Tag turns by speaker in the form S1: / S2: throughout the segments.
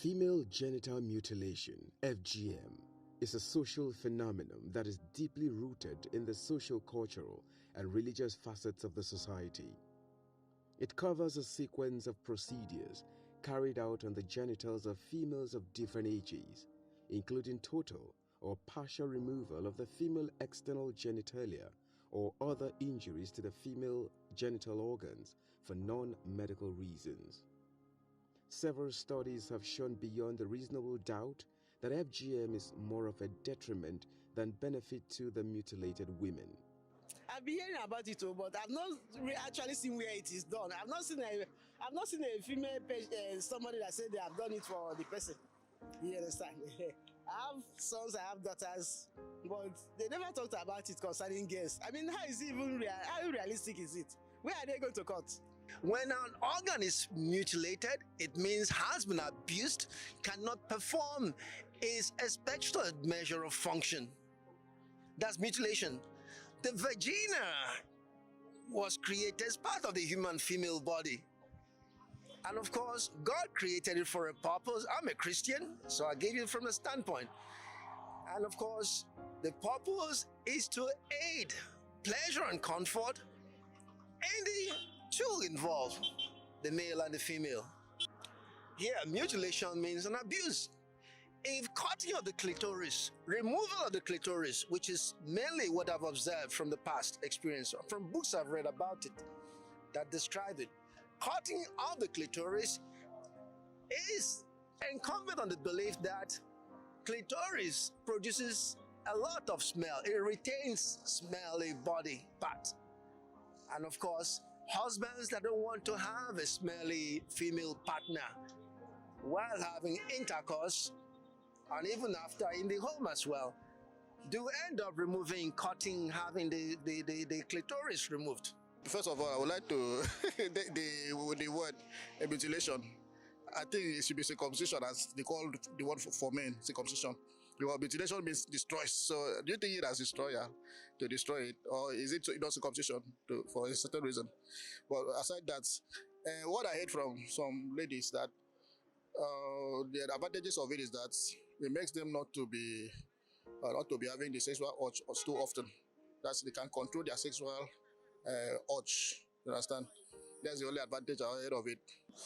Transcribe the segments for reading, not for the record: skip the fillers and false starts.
S1: Female genital mutilation, FGM, is a social phenomenon that is deeply rooted in the social, cultural, and religious facets of the society. It covers a sequence of procedures carried out on the genitals of females of different ages, including total or partial removal of the female external genitalia or other injuries to the female genital organs for non-medical reasons. Several studies have shown beyond a reasonable doubt that FGM is more of a detriment than benefit to the mutilated women.
S2: I've been hearing about it, but I've not actually seen where it is done. I've not seen a female patient, somebody that said they have done it for the person. You understand? I have sons, I have daughters, but they never talked about it concerning girls. I mean, how is it even how realistic is it? Where are they going to cut?
S3: When an organ is mutilated, it means has been abused, cannot perform its expected measure of function. That's mutilation. The vagina was created as part of the human female body. And of course, God created it for a purpose. I'm a Christian, so I gave it from the standpoint. And of course, the purpose is to aid pleasure and comfort in the two involved, the male and the female. Here, mutilation means an abuse. If cutting of the clitoris, removal of the clitoris, which is mainly what I've observed from the past experience, from books I've read about it that describe it, cutting of the clitoris is incumbent on the belief that clitoris produces a lot of smell. It retains smelly body part. And of course, husbands that don't want to have a smelly female partner while having intercourse, and even after in the home as well, do end up cutting, having the clitoris removed.
S4: First of all, I would like to, the word mutilation, I think it should be circumcision, as they call the word for men, circumcision. Because mutilation means destroys. So do you think it has destroyer to destroy it? Or is it not circumcision for a certain reason? But aside that, what I heard from some ladies that the advantages of it is that it makes them not to be having the sexual urge too often. That's they can control their sexual urge. You understand? That's the only advantage I heard of it.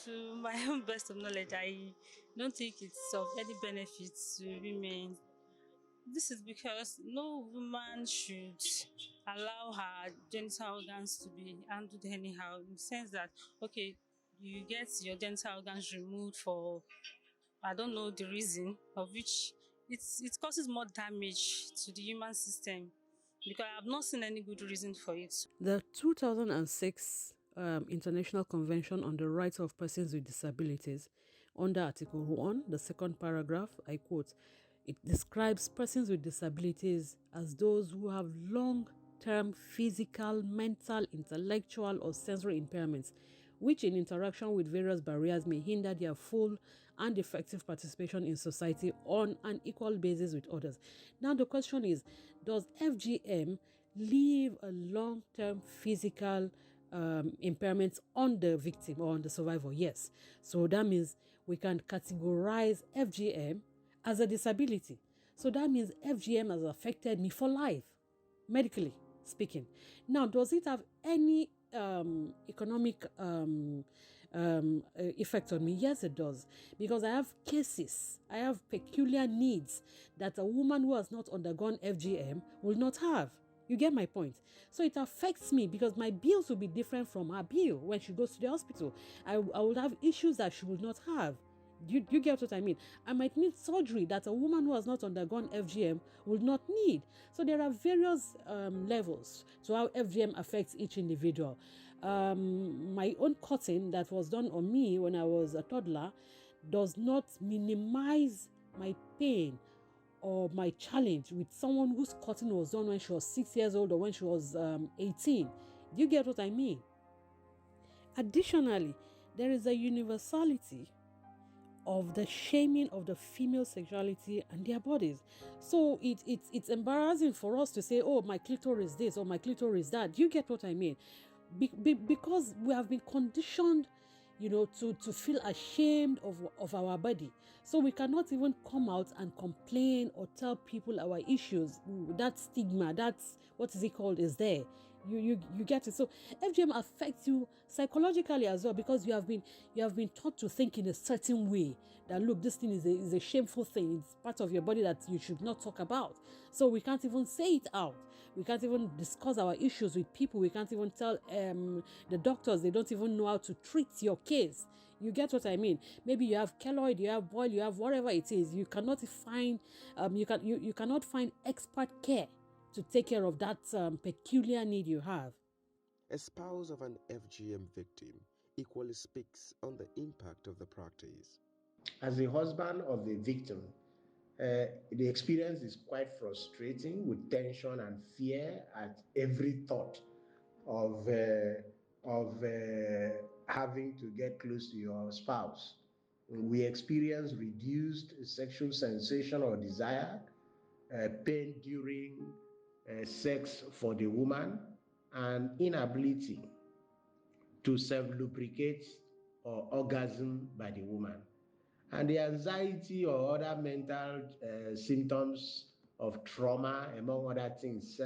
S5: To my own best of knowledge, I don't think it's of any benefit to women. This is because no woman should allow her genital organs to be handled anyhow, in the sense that, okay, you get your genital organs removed for, I don't know the reason, of which it causes more damage to the human system, because I have not seen any good reason for it.
S6: The 2006 International Convention on the Rights of Persons with Disabilities, under Article 1, the second paragraph, I quote, it describes persons with disabilities as those who have long-term physical, mental, intellectual, or sensory impairments, which in interaction with various barriers may hinder their full and effective participation in society on an equal basis with others. Now the question is, does FGM leave a long-term physical impairments on the victim or on the survivor? Yes. So that means we can categorize FGM as a disability. So that means FGM has affected me for life, medically speaking. Now, does it have any economic effect on me? Yes, it does, because I have cases, I have peculiar needs that a woman who has not undergone FGM will not have. You get my point? So it affects me because my bills will be different from her bill when she goes to the hospital. I will have issues that she will not have. You get what I mean? I might need surgery that a woman who has not undergone FGM will not need. So there are various levels to how FGM affects each individual. My own cutting that was done on me when I was a toddler does not minimize my pain or my challenge with someone whose cutting was done when she was 6 years old or when she was 18. Do you get what I mean? Additionally, there is a universality of the shaming of the female sexuality and their bodies. So it's embarrassing for us to say, oh, my clitoris this or my clitoris that. Do you get what I mean? Because we have been conditioned, to feel ashamed of our body. So we cannot even come out and complain or tell people our issues. That stigma, that's what is it called, is there. You get it. So FGM affects you psychologically as well, because you have been taught to think in a certain way, that look, this thing is a shameful thing. It's part of your body that you should not talk about. So we can't even say it out. We can't even discuss our issues with people. We can't even tell the doctors. They don't even know how to treat your case. You get what I mean? Maybe you have keloid, you have boil, you have whatever it is. You cannot find you cannot find expert care to take care of that peculiar need you have.
S1: A spouse of an FGM victim equally speaks on the impact of the practice.
S7: As a husband of the victim, the experience is quite frustrating, with tension and fear at every thought of having to get close to your spouse. We experience reduced sexual sensation or desire, pain during sex for the woman, and inability to self-lubricate or orgasm by the woman. And the anxiety or other mental symptoms of trauma, among other things,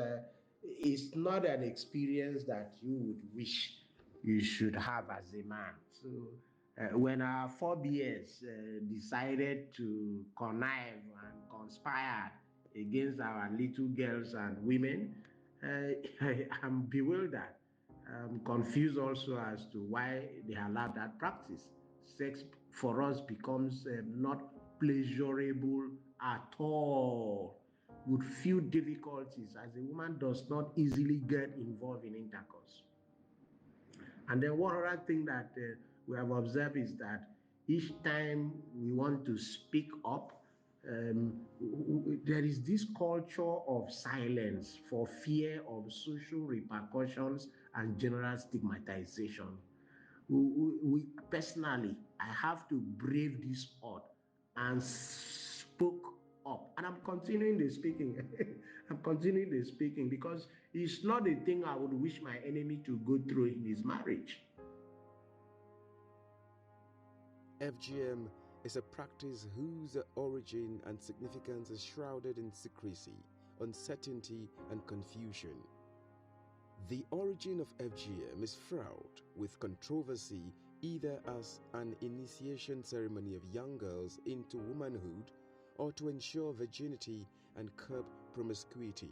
S7: is not an experience that you would wish you should have as a man. So when our forebears decided to connive and conspire against our little girls and women, I'm bewildered. I'm confused also as to why they allowed that practice. Sex for us becomes not pleasurable at all, with few difficulties, as a woman does not easily get involved in intercourse. And then one other thing that we have observed is that each time we want to speak up, there is this culture of silence for fear of social repercussions and general stigmatization. We personally, I have to brave this odd and spoke up. And I'm continuing the speaking. I'm continuing the speaking because it's not a thing I would wish my enemy to go through in his marriage.
S1: FGM is a practice whose origin and significance is shrouded in secrecy, uncertainty, and confusion. The origin of FGM is fraught with controversy, either as an initiation ceremony of young girls into womanhood, or to ensure virginity and curb promiscuity,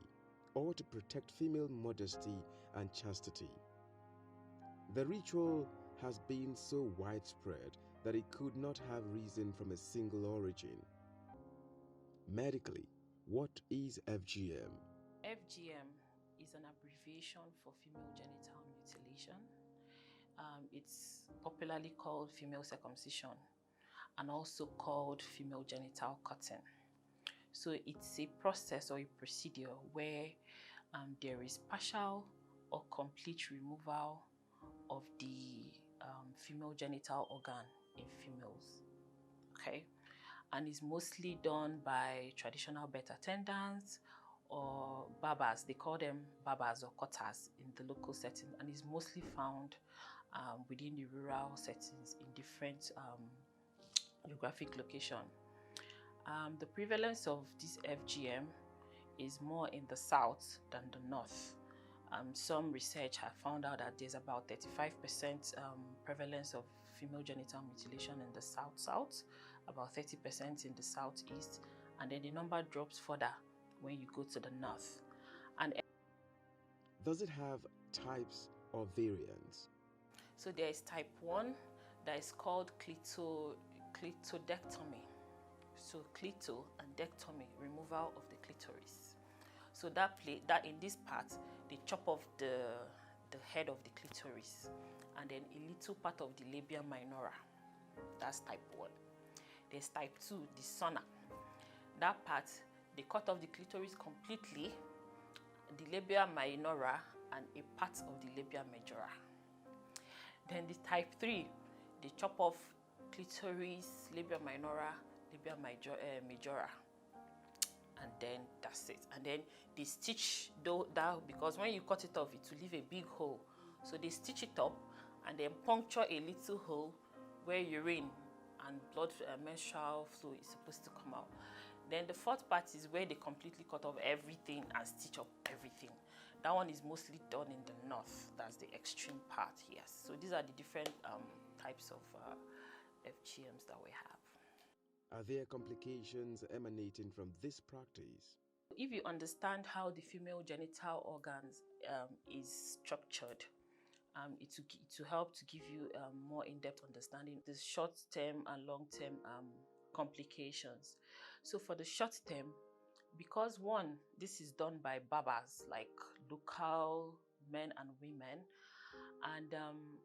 S1: or to protect female modesty and chastity. The ritual has been so widespread that it could not have risen from a single origin. Medically, what is FGM?
S8: FGM is an abbreviation for female genital mutilation. It's popularly called female circumcision and also called female genital cutting. So it's a process or a procedure where there is partial or complete removal of the female genital organ in females, okay? And it's mostly done by traditional birth attendants or barbers. They call them barbers or cutters in the local setting, and is mostly found within the rural settings in different geographic location. The prevalence of this FGM is more in the south than the north. Some research have found out that there's about 35% prevalence of female genital mutilation in the south, about 30% in the southeast, and then the number drops further when you go to the north. And
S1: does it have types or variants?
S8: So there is type 1 that is called clitodectomy. So clito and dectomy, removal of the clitoris. So that in this part, they chop off the head of the clitoris and then a little part of the labia minora. That's type 1. There's type 2, the sona. That part, they cut off the clitoris completely, the labia minora, and a part of the labia majora. Then the type 3, they chop off clitoris, labia minora, labia majora, and then that's it. And then they stitch that, because when you cut it off, it will leave a big hole. So they stitch it up and then puncture a little hole where urine and blood menstrual flow is supposed to come out. Then the fourth part is where they completely cut off everything and stitch up everything. That one is mostly done in the north. That's the extreme part, yes. So these are the different types of FGMs that we have.
S1: Are there complications emanating from this practice?
S8: If you understand how the female genital organs is structured, it will help to give you more in-depth understanding the short-term and long-term complications. So for the short-term, because one, this is done by barbers, like local men and women, and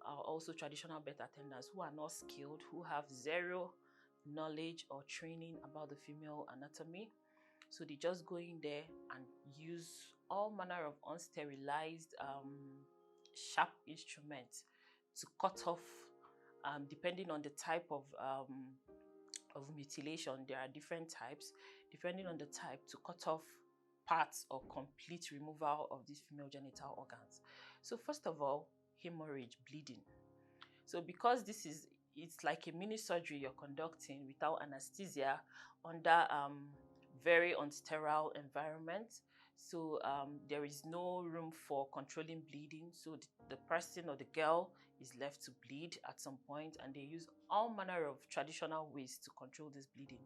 S8: are also traditional birth attendants who are not skilled, who have zero knowledge or training about the female anatomy. So they just go in there and use all manner of unsterilized sharp instruments to cut off, depending on the type of mutilation. There are different types. Depending on the type, to cut off parts or complete removal of these female genital organs. So first of all, hemorrhage, bleeding. So because it's like a mini surgery you're conducting without anesthesia under very unsterile environment. So there is no room for controlling bleeding. So the person or the girl is left to bleed at some point, and they use all manner of traditional ways to control this bleeding.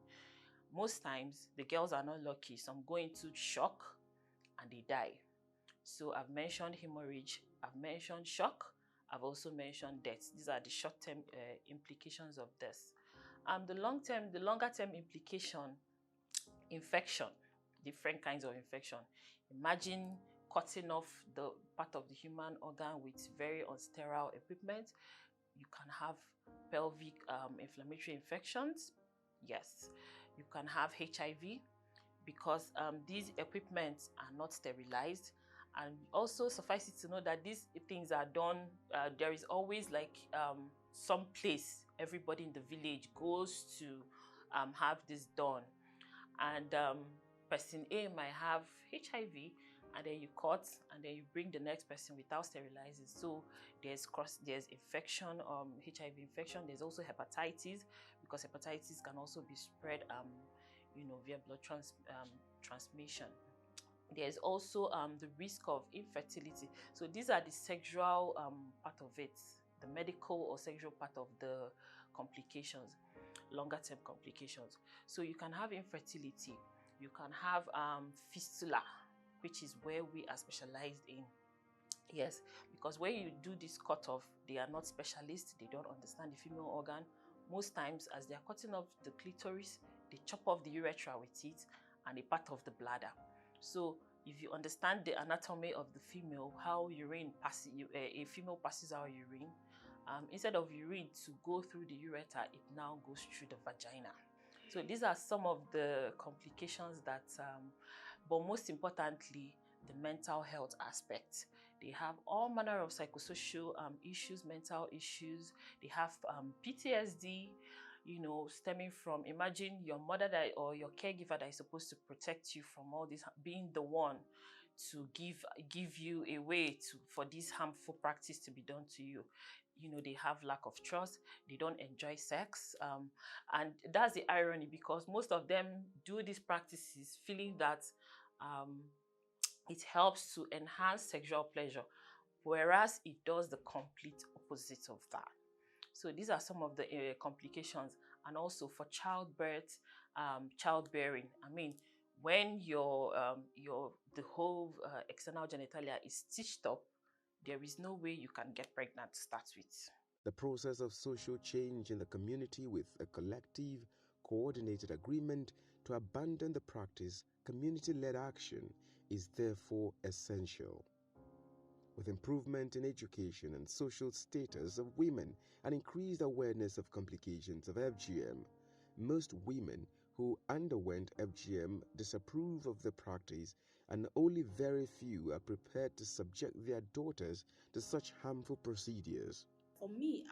S8: Most times, the girls are not lucky. Some go into shock and they die. So I've mentioned hemorrhage, I've mentioned shock, I've also mentioned death. These are the short-term implications of this. The longer-term implication, infection, different kinds of infection. Imagine cutting off the part of the human organ with very unsterile equipment. You can have pelvic inflammatory infections. Yes. You can have HIV because these equipments are not sterilized. And also suffice it to know that these things are done, there is always like some place everybody in the village goes to have this done. And person A might have HIV, and then you cut, and then you bring the next person without sterilizing. So there's infection, HIV infection. There's also hepatitis, because hepatitis can also be spread, via blood transmission. There's also the risk of infertility. So these are the sexual part of it, the medical or sexual part of the complications, longer term complications. So you can have infertility, you can have fistula, which is where we are specialized in. Yes, because when you do this cutoff, they are not specialists, they don't understand the female organ. Most times, as they are cutting off the clitoris, they chop off the urethra with it and a part of the bladder. So if you understand the anatomy of the female, how a female passes out urine, instead of urine to go through the urethra, it now goes through the vagina. So these are some of the complications that, but most importantly, the mental health aspect. They have all manner of psychosocial issues, mental issues. They have PTSD, stemming from, imagine your mother or your caregiver that is supposed to protect you from all this, being the one to give you a way for this harmful practice to be done to you. They have lack of trust, they don't enjoy sex, and that's the irony, because most of them do these practices feeling that it helps to enhance sexual pleasure, whereas it does the complete opposite of that. So these are some of the complications. And also for childbirth, childbearing. I mean, when the whole external genitalia is stitched up, there is no way you can get pregnant to start with.
S1: The process of social change in the community with a collective, coordinated agreement to abandon the practice, community-led action, is therefore essential. With improvement in education and social status of women and increased awareness of complications of FGM, most women who underwent FGM disapprove of the practice, and only very few are prepared to subject their daughters to such harmful procedures.
S9: For me,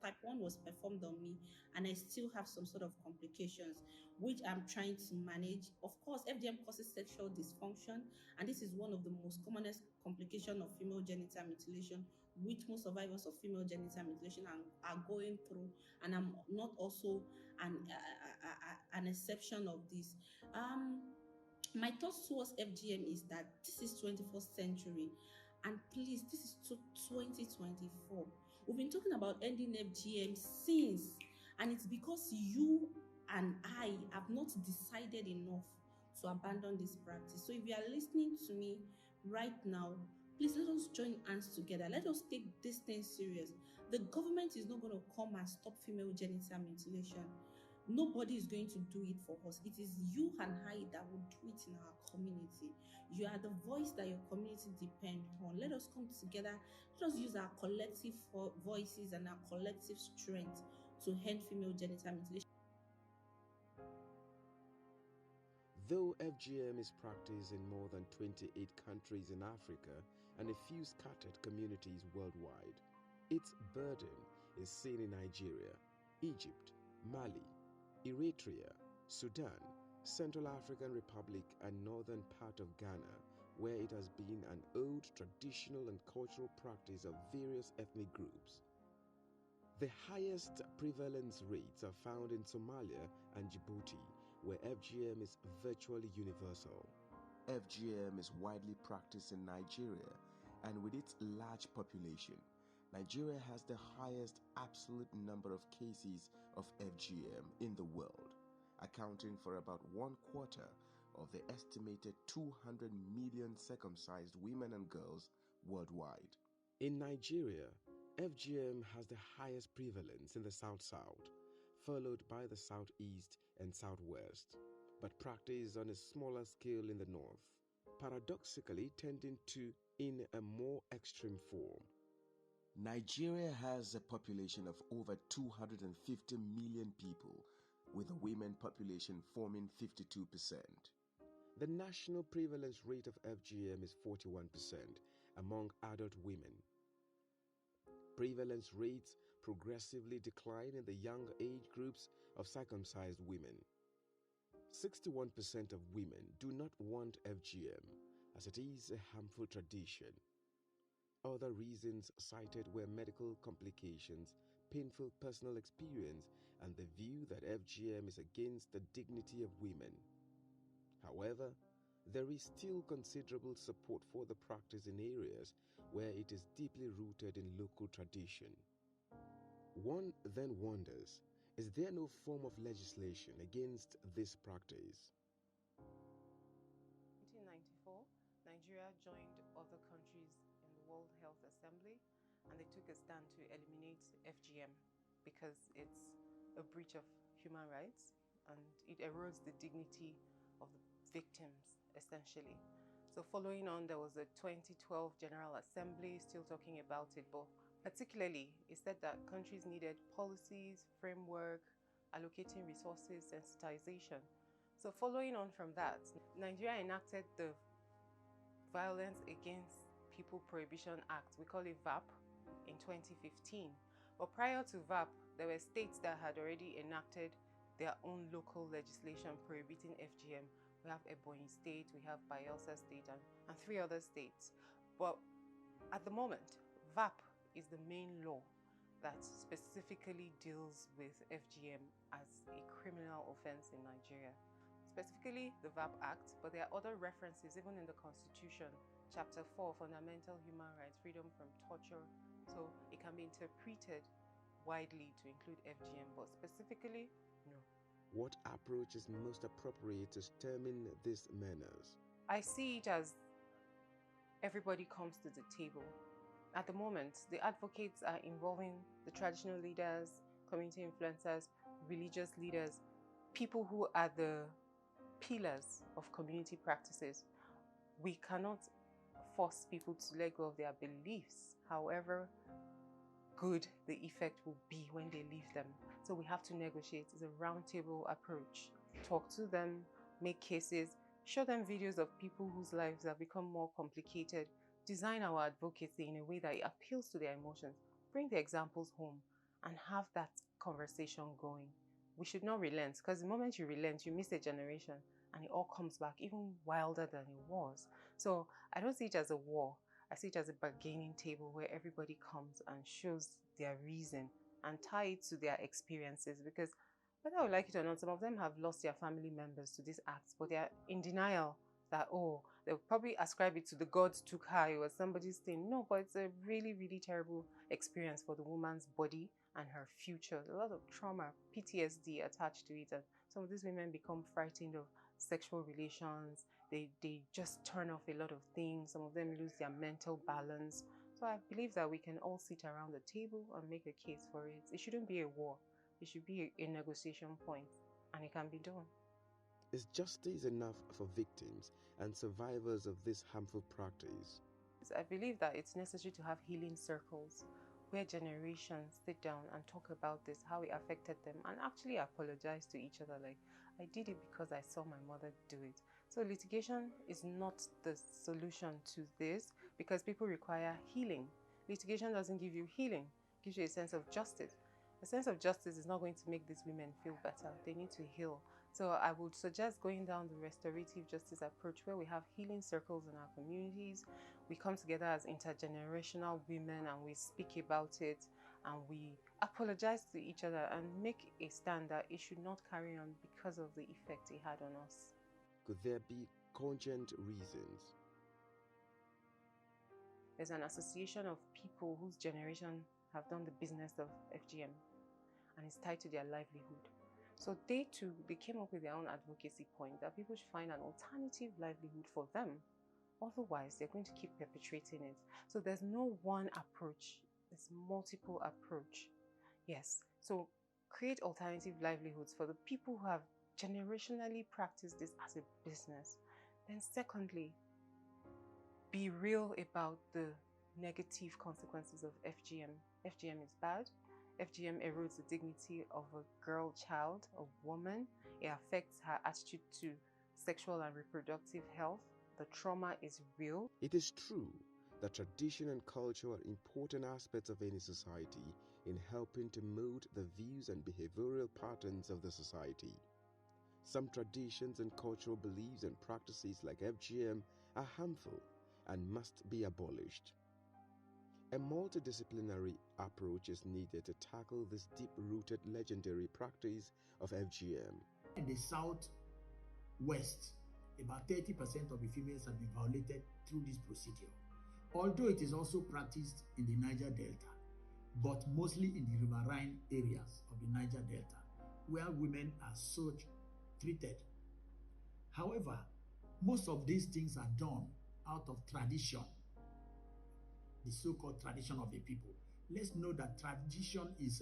S9: type 1 was performed on me, and I still have some sort of complications, which I'm trying to manage. Of course, FGM causes sexual dysfunction, and this is one of the most commonest complications of female genital mutilation, which most survivors of female genital mutilation are going through, and I'm not also an exception of this. My thoughts towards FGM is that this is 21st century, and please, this is 2024. We've been talking about ending FGM since, and it's because you and I have not decided enough to abandon this practice. So if you are listening to me right now, please let us join hands together. Let us take this thing serious. The government is not going to come and stop female genital mutilation. Nobody is going to do it for us. It is you and I that will do it in our community. You are the voice that your community depends on. Let us come together. Let us use our collective voices and our collective strength to end female genital mutilation.
S1: Though FGM is practiced in more than 28 countries in Africa and a few scattered communities worldwide, its burden is seen in Nigeria, Egypt, Mali, Eritrea, Sudan, Central African Republic, and northern part of Ghana, where it has been an old traditional and cultural practice of various ethnic groups. The highest prevalence rates are found in Somalia and Djibouti, where FGM is virtually universal. FGM is widely practiced in Nigeria, and with its large population, Nigeria has the highest absolute number of cases of FGM in the world, accounting for about 1/4 of the estimated 200 million circumcised women and girls worldwide. In Nigeria, FGM has the highest prevalence in the South-South, followed by the Southeast and Southwest, but practiced on a smaller scale in the North, paradoxically tending to in a more extreme form. Nigeria has a population of over 250 million people, with the women population forming 52%. The national prevalence rate of FGM is 41% among adult women. Prevalence rates progressively decline in the young age groups of circumcised women. 61% of women do not want FGM, as it is a harmful tradition. Other reasons cited were medical complications, painful personal experience, and the view that FGM is against the dignity of women. However, there is still considerable support for the practice in areas where it is deeply rooted in local tradition. One then wonders, is there no form of legislation against this practice?
S8: In 1994, Nigeria joined other countries in the World Health Assembly, and they took a stand to eliminate FGM because it's a breach of human rights and it erodes the dignity of the victims, essentially. So following on, there was a 2012 General Assembly still talking about it, but particularly it said that countries needed policies, framework, allocating resources, sensitization. So following on from that, Nigeria enacted the Violence Against People Prohibition Act, we call it VAP, in 2015. But prior to VAP, there were states that had already enacted their own local legislation prohibiting FGM. We have Ebonyi State, we have Bayelsa State, and 3 other states. But at the moment, VAP is the main law that specifically deals with FGM as a criminal offense in Nigeria. Specifically the VAP Act, but there are other references even in the Constitution, Chapter 4, Fundamental Human Rights, Freedom from Torture. So it can be interpreted widely to include FGM, but specifically, no.
S1: What approach is most appropriate to stemming these menace?
S8: I see it as everybody comes to the table. At the moment, the advocates are involving the traditional leaders, community influencers, religious leaders, people who are the pillars of community practices. We cannot force people to let go of their beliefs, however good the effect will be when they leave them. So we have to negotiate. It's a roundtable approach. Talk to them, make cases, show them videos of people whose lives have become more complicated, design our advocacy in a way that it appeals to their emotions, bring the examples home, and have that conversation going. We should not relent, because the moment you relent, you miss a generation, and it all comes back even wilder than it was. So I don't see it as a war.
S10: I see it as a bargaining table where everybody comes and shows their reason and tie it to their experiences, because whether I like it or not, some of them have lost their family members to these acts, but they are in denial that, oh, they'll probably ascribe it to the gods took her, it was somebody's thing. No, but it's a really, really terrible experience for the woman's body and her future. A lot of trauma, PTSD attached to it, and some of these women become frightened of sexual relations. They just turn off a lot of things. Some of them lose their mental balance. So I believe that we can all sit around the table and make a case for it. It shouldn't be a war. It should be a negotiation point, and it can be done.
S1: Is justice enough for victims and survivors of this harmful practice?
S10: I believe that it's necessary to have healing circles where generations sit down and talk about this, how it affected them, and actually apologize to each other. Like, I did it because I saw my mother do it. So litigation is not the solution to this, because people require healing. Litigation doesn't give you healing, it gives you a sense of justice. A sense of justice is not going to make these women feel better. They need to heal. So I would suggest going down the restorative justice approach, where we have healing circles in our communities. We come together as intergenerational women and we speak about it, and we apologize to each other and make a stand that it should not carry on because of the effect it had on us.
S1: Could there be cogent reasons?
S10: There's an association of people whose generation have done the business of FGM, and it's tied to their livelihood. So they too, they came up with their own advocacy point that people should find an alternative livelihood for them. Otherwise, they're going to keep perpetrating it. So there's no one approach. There's multiple approach. Yes. So create alternative livelihoods for the people who have generationally practiced this as a business. Then secondly, be real about the negative consequences of FGM. FGM is bad. FGM erodes the dignity of a girl child, a woman. It affects her attitude to sexual and reproductive health. The trauma is real.
S1: It is true that tradition and culture are important aspects of any society in helping to mold the views and behavioral patterns of the society. Some traditions and cultural beliefs and practices like FGM are harmful and must be abolished. A multidisciplinary approach is needed to tackle this deep-rooted legendary practice of FGM.
S11: In the southwest, about 30% of the females have been violated through this procedure. Although it is also practiced in the Niger Delta, but mostly in the riverine areas of the Niger Delta, where women are such treated. However, most of these things are done out of tradition, the so-called tradition of the people. Let's know that tradition is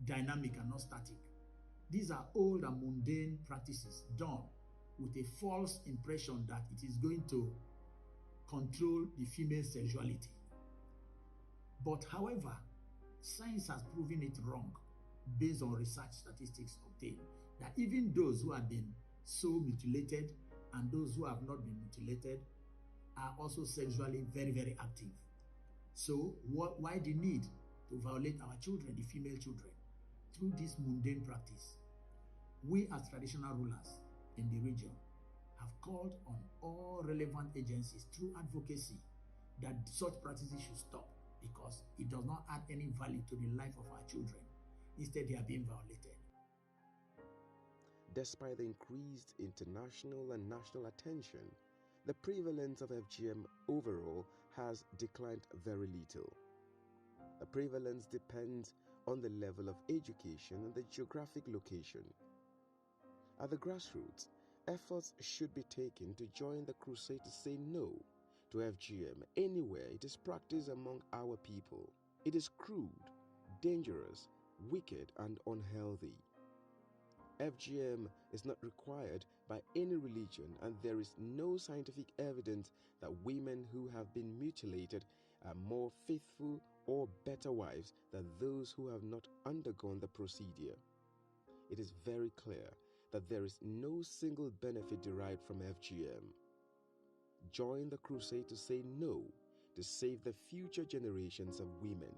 S11: dynamic and not static. These are old and mundane practices done with a false impression that it is going to control the female sexuality. But however, science has proven it wrong based on research statistics obtained, that even those who have been so mutilated and those who have not been mutilated are also sexually very, very active. So why the need to violate our children, the female children, through this mundane practice? We as traditional rulers in the region have called on all relevant agencies through advocacy that such practices should stop, because it does not add any value to the life of our children. Instead, they are being violated.
S1: Despite the increased international and national attention, the prevalence of FGM overall has declined very little. The prevalence depends on the level of education and the geographic location. At the grassroots, efforts should be taken to join the crusade to say no to FGM anywhere it is practiced among our people. It is crude, dangerous, wicked, and unhealthy. FGM is not required by any religion, and there is no scientific evidence that women who have been mutilated are more faithful or better wives than those who have not undergone the procedure. It is very clear that there is no single benefit derived from FGM. Join the crusade to say no, to save the future generations of women.